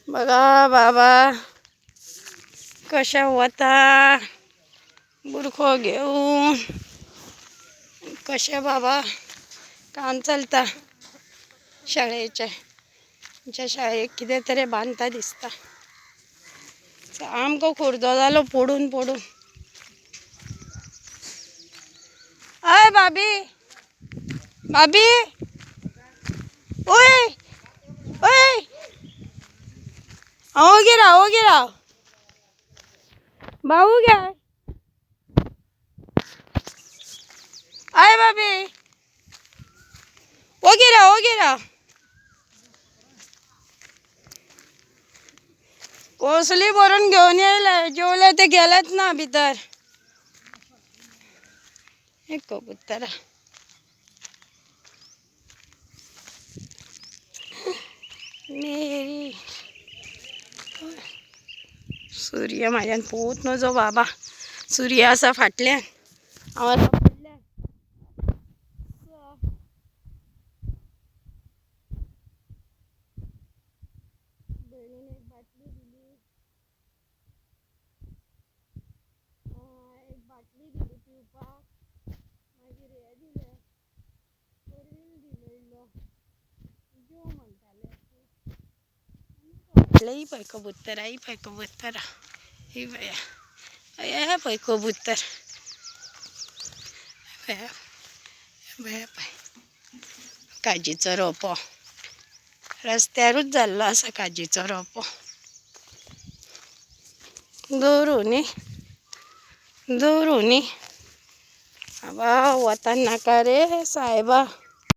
बघा बाबा कशा होता बुरखो घेऊन कशा बाबा काम चालता शाळेच्या शाळेत किती तरी बांधता दिसता आमको खुर्दो झालो फोडून फोडून अय बाबी बाबी ओय ओय हो गिरा भाऊ घ्या अय बाबी ओ गिरा कोसली भरून घेऊन यायला जेवले ते गेलेत ना भीतर एक कबूतर मेरी सूर्य माझ्यान पोत नजो बाबा सूर्य असा फाटल्यान आवाज पडल्या बहिणीने एक बाटली दिली एक बाटली दिली पिवपाक मागीर हे दिले परवील दिलेलो जो म्हणटाले ही पळय कबुतरा ही पळय कबुतरा ही पळय हे पळय कबूतर पळय काजीचो रोपो रस्त्यारूच जाल्लो आसा काजीचो रोपो दवरूनी बाबा वतान नाका रे सायबा